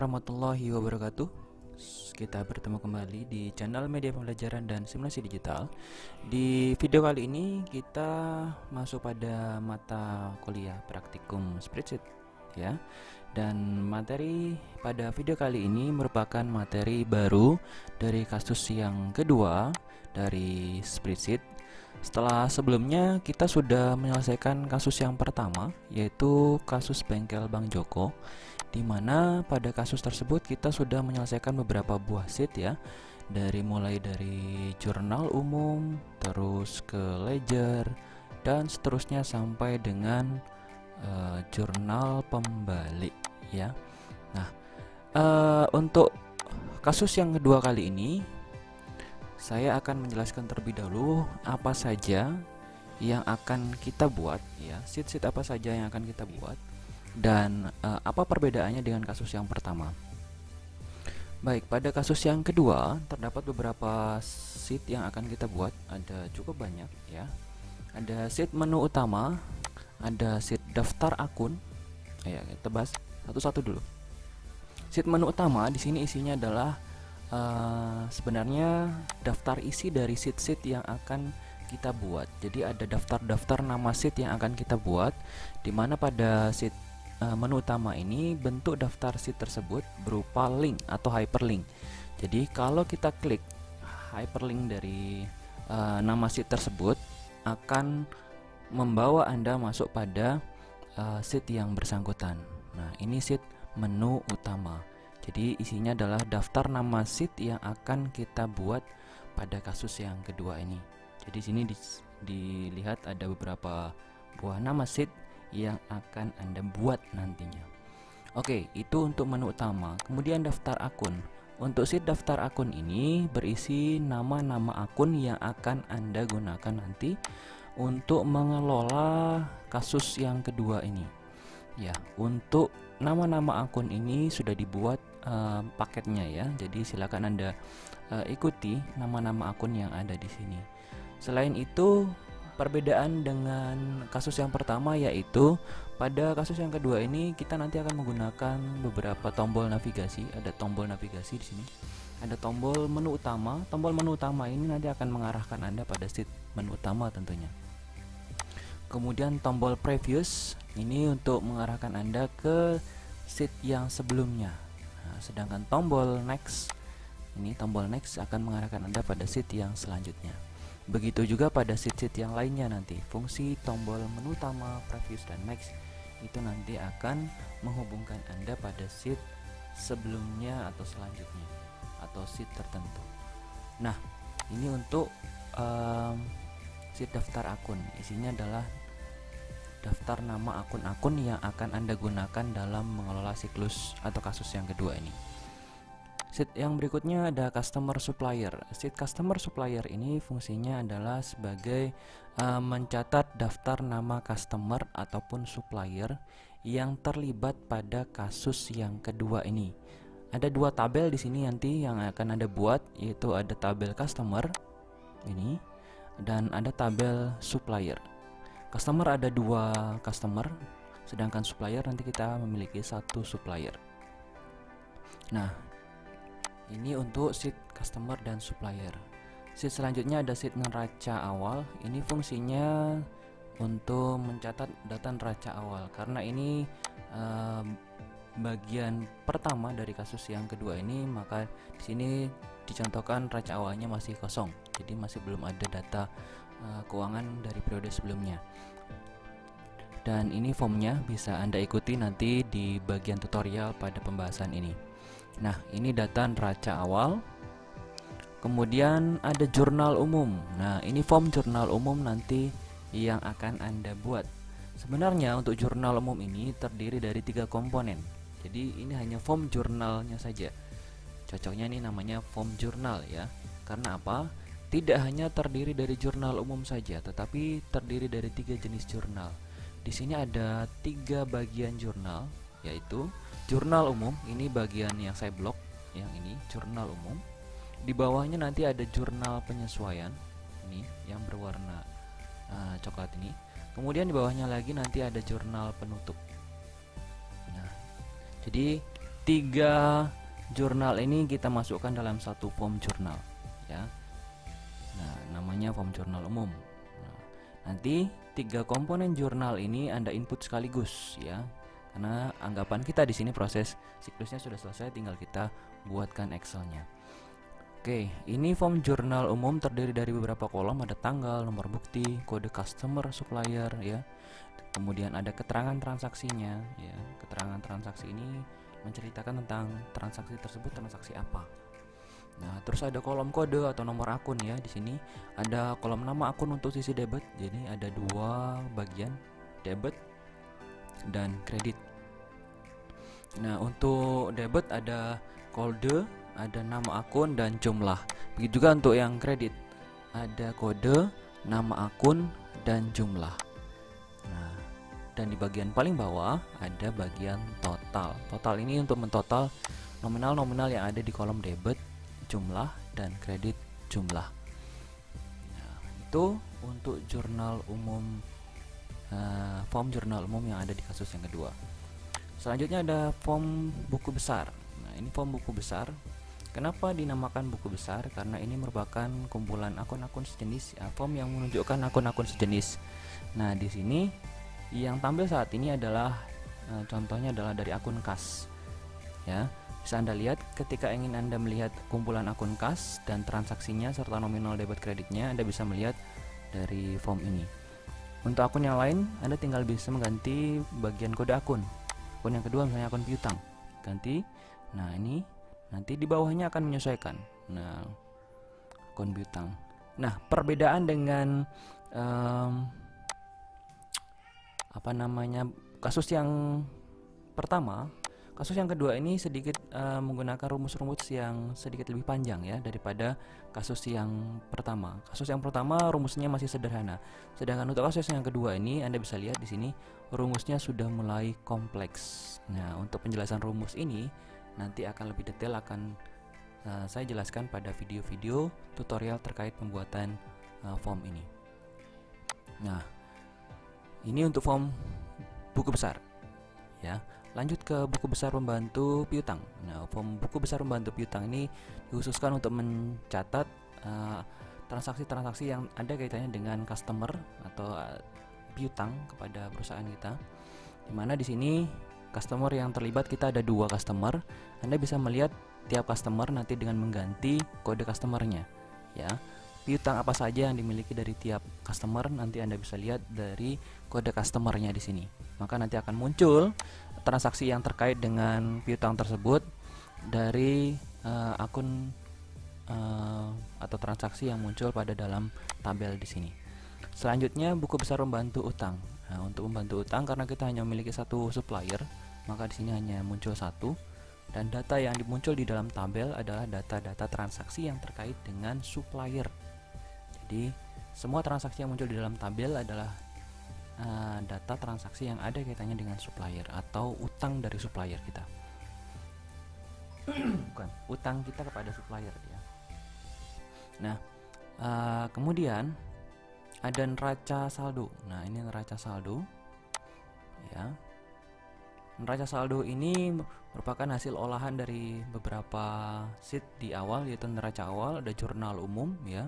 warahmatullahi wabarakatuh. Kita bertemu kembali di channel Media Pembelajaran dan Simulasi Digital. Di video kali ini kita masuk pada mata kuliah praktikum spreadsheet ya. Dan materi pada video kali ini merupakan materi baru dari kasus yang kedua dari spreadsheet. Setelah sebelumnya kita sudah menyelesaikan kasus yang pertama, yaitu kasus bengkel Bang Joko, di mana pada kasus tersebut kita sudah menyelesaikan beberapa buah sheet ya, mulai dari jurnal umum, terus ke ledger, dan seterusnya sampai dengan jurnal pembalik ya. Nah, untuk kasus yang kedua kali ini saya akan menjelaskan terlebih dahulu apa saja yang akan kita buat ya, sheet-sheet apa saja yang akan kita buat, dan apa perbedaannya dengan kasus yang pertama. Baik, pada kasus yang kedua terdapat beberapa sheet yang akan kita buat, ada cukup banyak ya. Ada sheet menu utama, ada sheet daftar akun. Ya, kita bahas satu-satu dulu. Sheet menu utama di sini isinya adalah sebenarnya daftar isi dari sheet-sheet yang akan kita buat. Jadi ada daftar-daftar nama sheet yang akan kita buat, dimana pada sheet menu utama ini bentuk daftar sheet tersebut berupa link atau hyperlink. Jadi kalau kita klik hyperlink dari nama sheet tersebut akan membawa Anda masuk pada sheet yang bersangkutan. Nah, ini sheet menu utama. Jadi isinya adalah daftar nama sheet yang akan kita buat pada kasus yang kedua ini. Jadi sini dilihat ada beberapa buah nama sheet yang akan Anda buat nantinya. Oke, itu untuk menu utama. Kemudian daftar akun. Untuk sheet daftar akun ini berisi nama-nama akun yang akan Anda gunakan nanti untuk mengelola kasus yang kedua ini. Ya, untuk nama-nama akun ini sudah dibuat paketnya ya. Jadi silakan Anda ikuti nama-nama akun yang ada di sini. Selain itu, perbedaan dengan kasus yang pertama yaitu pada kasus yang kedua ini kita nanti akan menggunakan beberapa tombol navigasi. Ada tombol navigasi di sini. Ada tombol menu utama. Tombol menu utama ini nanti akan mengarahkan Anda pada sheet menu utama tentunya. Kemudian tombol previous ini untuk mengarahkan Anda ke sheet yang sebelumnya. Nah, sedangkan tombol next, ini tombol next akan mengarahkan Anda pada sheet yang selanjutnya. Begitu juga pada sheet-sheet yang lainnya nanti. Fungsi tombol menu utama, previous, dan next itu nanti akan menghubungkan Anda pada sheet sebelumnya atau selanjutnya, atau sheet tertentu. Nah, ini untuk sheet daftar akun. Isinya adalah daftar nama akun-akun yang akan Anda gunakan dalam mengelola siklus atau kasus yang kedua ini. Sheet yang berikutnya ada customer supplier. Sheet customer supplier ini fungsinya adalah sebagai mencatat daftar nama customer ataupun supplier yang terlibat pada kasus yang kedua ini. Ada dua tabel di sini nanti yang akan Anda buat, yaitu ada tabel customer ini dan ada tabel supplier. Customer ada dua customer, sedangkan supplier nanti kita memiliki satu supplier. Nah, ini untuk sheet customer dan supplier. Sheet selanjutnya ada sheet neraca awal. Ini fungsinya untuk mencatat data neraca awal, karena ini bagian pertama dari kasus yang kedua ini, maka di sini dicontohkan neraca awalnya masih kosong, jadi masih belum ada data keuangan dari periode sebelumnya. Dan ini formnya bisa Anda ikuti nanti di bagian tutorial pada pembahasan ini. Nah, ini data neraca awal. Kemudian ada jurnal umum. Nah, ini form jurnal umum nanti yang akan Anda buat. Sebenarnya untuk jurnal umum ini terdiri dari 3 komponen. Jadi ini hanya form jurnalnya saja. Cocoknya ini namanya form jurnal ya. Karena apa? Tidak hanya terdiri dari jurnal umum saja, tetapi terdiri dari 3 jenis jurnal. Di sini ada 3 bagian jurnal, yaitu jurnal umum. Ini bagian yang saya blok, yang ini jurnal umum. Di bawahnya nanti ada jurnal penyesuaian, ini yang berwarna coklat ini. Kemudian di bawahnya lagi nanti ada jurnal penutup. Nah, jadi tiga jurnal ini kita masukkan dalam satu form jurnal ya. Nah, namanya form jurnal umum. Nah, nanti tiga komponen jurnal ini Anda input sekaligus ya. Karena anggapan kita di sini proses siklusnya sudah selesai, tinggal kita buatkan Excelnya. Oke, ini form jurnal umum terdiri dari beberapa kolom, ada tanggal, nomor bukti, kode customer, supplier ya. Kemudian ada keterangan transaksinya ya. Keterangan transaksi ini menceritakan tentang transaksi tersebut transaksi apa. Nah, terus ada kolom kode atau nomor akun ya. Di sini ada kolom nama akun untuk sisi debit. Jadi ada dua bagian, debit dan kredit. Nah, untuk debit ada kode, ada nama akun dan jumlah. Begitu juga untuk yang kredit, ada kode, nama akun dan jumlah. Nah, dan di bagian paling bawah ada bagian total. Total ini untuk mentotal nominal-nominal yang ada di kolom debit, jumlah, dan kredit jumlah. Nah, itu untuk jurnal umum, form jurnal umum yang ada di kasus yang kedua. Selanjutnya ada form buku besar. Nah, ini form buku besar. Kenapa dinamakan buku besar? Karena ini merupakan kumpulan akun-akun sejenis, form yang menunjukkan akun-akun sejenis. Nah, di sini yang tampil saat ini adalah contohnya adalah dari akun kas. Ya, bisa Anda lihat ketika ingin Anda melihat kumpulan akun kas dan transaksinya serta nominal debit kreditnya, Anda bisa melihat dari form ini. Untuk akun yang lain, Anda tinggal bisa mengganti bagian kode akun. Akun yang kedua misalnya akun piutang, ganti. Nah, ini nanti di bawahnya akan menyesuaikan. Nah, akun piutang. Nah, perbedaan dengan kasus yang pertama, kasus yang kedua ini sedikit menggunakan rumus-rumus yang sedikit lebih panjang ya daripada kasus yang pertama. Kasus yang pertama rumusnya masih sederhana. Sedangkan untuk kasus yang kedua ini Anda bisa lihat di sini rumusnya sudah mulai kompleks. Nah, untuk penjelasan rumus ini nanti akan lebih detail akan saya jelaskan pada video-video tutorial terkait pembuatan form ini. Nah, ini untuk form buku besar ya. Lanjut ke buku besar pembantu piutang. Nah, form buku besar pembantu piutang ini dikhususkan untuk mencatat transaksi-transaksi yang ada kaitannya dengan customer atau piutang kepada perusahaan kita. Dimana di sini customer yang terlibat kita ada dua customer. Anda bisa melihat tiap customer nanti dengan mengganti kode customernya ya. Piutang apa saja yang dimiliki dari tiap customer nanti Anda bisa lihat dari kode customernya di sini. Maka nanti akan muncul transaksi yang terkait dengan piutang tersebut dari akun atau transaksi yang muncul pada dalam tabel di sini. Selanjutnya buku besar pembantu utang. Nah, untuk pembantu utang karena kita hanya memiliki satu supplier, maka di sini hanya muncul satu, dan data yang muncul di dalam tabel adalah data-data transaksi yang terkait dengan supplier. Jadi semua transaksi yang muncul di dalam tabel adalah data transaksi yang ada kaitannya dengan supplier atau utang dari supplier kita. Bukan, utang kita kepada supplier ya. Nah, kemudian ada neraca saldo. Nah, ini neraca saldo ya. Neraca saldo ini merupakan hasil olahan dari beberapa sheet di awal, yaitu neraca awal, ada jurnal umum ya,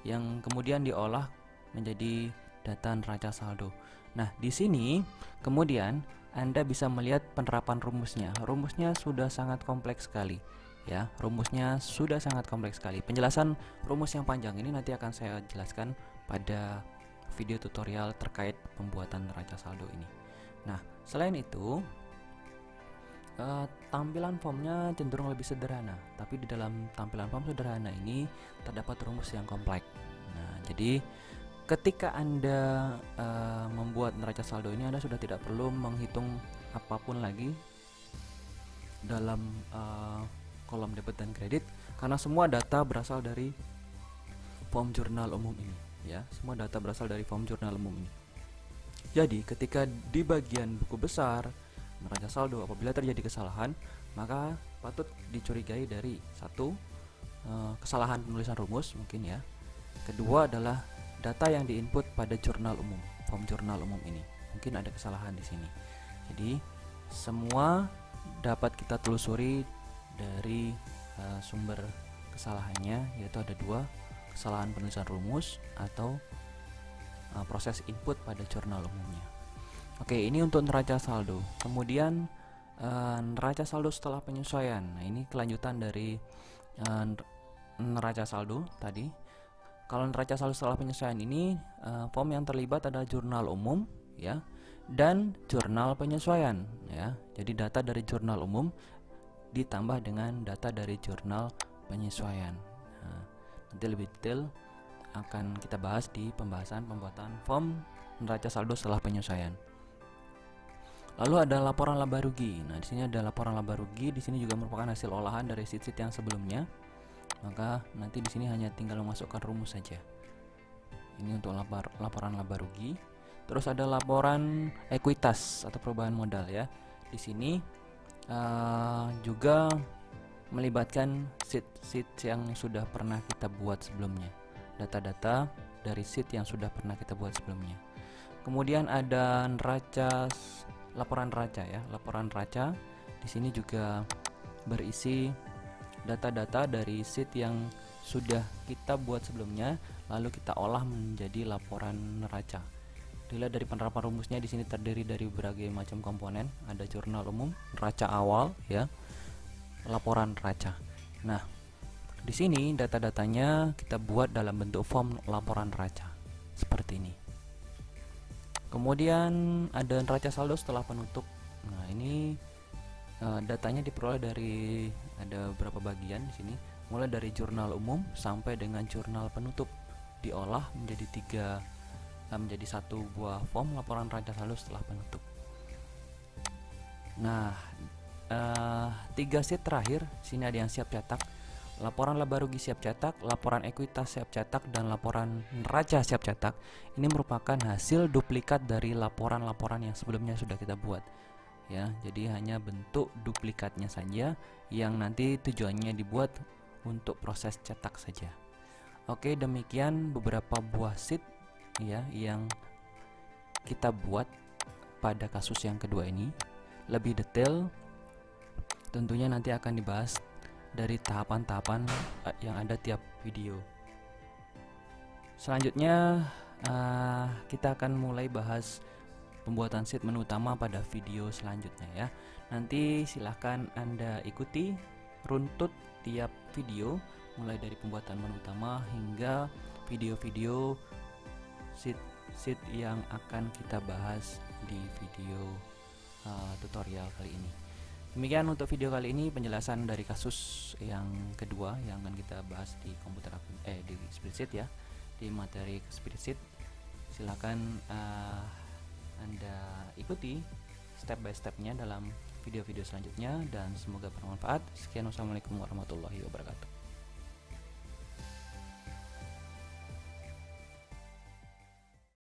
yang kemudian diolah menjadi data neraca saldo. Nah, di sini kemudian Anda bisa melihat penerapan rumusnya. Rumusnya sudah sangat kompleks sekali ya. Rumusnya sudah sangat kompleks sekali. Penjelasan rumus yang panjang ini nanti akan saya jelaskan pada video tutorial terkait pembuatan neraca saldo ini. Nah, selain itu tampilan formnya cenderung lebih sederhana, tapi di dalam tampilan form sederhana ini terdapat rumus yang kompleks. Nah, jadi ketika Anda membuat neraca saldo ini, Anda sudah tidak perlu menghitung apapun lagi dalam kolom debit dan kredit, karena semua data berasal dari form jurnal umum ini ya. Semua data berasal dari form jurnal umum ini. Jadi ketika di bagian buku besar neraca saldo, apabila terjadi kesalahan, maka patut dicurigai dari satu, kesalahan penulisan rumus mungkin ya. Kedua adalah data yang diinput pada jurnal umum, form jurnal umum ini. Mungkin ada kesalahan di sini. Jadi semua dapat kita telusuri dari sumber kesalahannya, yaitu ada dua: kesalahan penulisan rumus atau proses input pada jurnal umumnya. Oke, ini untuk neraca saldo. Kemudian neraca saldo setelah penyesuaian. Nah, ini kelanjutan dari neraca saldo tadi. Kalau neraca saldo setelah penyesuaian ini, form yang terlibat adalah jurnal umum, ya, dan jurnal penyesuaian, ya. Jadi data dari jurnal umum ditambah dengan data dari jurnal penyesuaian. Nah, nanti lebih detail akan kita bahas di pembahasan pembuatan form neraca saldo setelah penyesuaian. Lalu ada laporan laba rugi. Nah, di sini ada laporan laba rugi. Di sini juga merupakan hasil olahan dari sheet yang sebelumnya. Maka nanti di sini hanya tinggal memasukkan rumus saja. Ini untuk laporan laba rugi. Terus ada laporan ekuitas atau perubahan modal, ya. Di sini juga melibatkan sheet yang sudah pernah kita buat sebelumnya. Data-data dari sheet yang sudah pernah kita buat sebelumnya. Kemudian ada laporan neraca, ya. Laporan neraca di sini juga berisi data-data dari sheet yang sudah kita buat sebelumnya, lalu kita olah menjadi laporan neraca. Dilihat dari penerapan rumusnya, di sini terdiri dari berbagai macam komponen. Ada jurnal umum, neraca awal, ya, laporan neraca. Nah, di sini data-datanya kita buat dalam bentuk form laporan neraca seperti ini. Kemudian ada neraca saldo setelah penutup. Nah, ini datanya diperoleh dari ada beberapa bagian di sini, mulai dari jurnal umum sampai dengan jurnal penutup, diolah menjadi satu buah form laporan neraca saldo setelah penutup. Nah, 3 sheet terakhir sini ada yang siap cetak. Laporan laba rugi siap cetak, laporan ekuitas siap cetak, dan laporan neraca siap cetak. Ini merupakan hasil duplikat dari laporan-laporan yang sebelumnya sudah kita buat, ya. Jadi hanya bentuk duplikatnya saja yang nanti tujuannya dibuat untuk proses cetak saja. Oke, demikian beberapa buah sheet, ya, yang kita buat pada kasus yang kedua ini. Lebih detail tentunya nanti akan dibahas dari tahapan-tahapan yang ada tiap video. Selanjutnya kita akan mulai bahas pembuatan sheet menu utama pada video selanjutnya, ya. Nanti silahkan Anda ikuti runtut tiap video, mulai dari pembuatan menu utama hingga video-video sheet yang akan kita bahas di video tutorial kali ini. Demikian untuk video kali ini, penjelasan dari kasus yang kedua yang akan kita bahas di di spreadsheet, ya, di materi spreadsheet. Silakan Anda ikuti step by stepnya dalam video-video selanjutnya, dan semoga bermanfaat. Sekian, wassalamualaikum warahmatullahi wabarakatuh.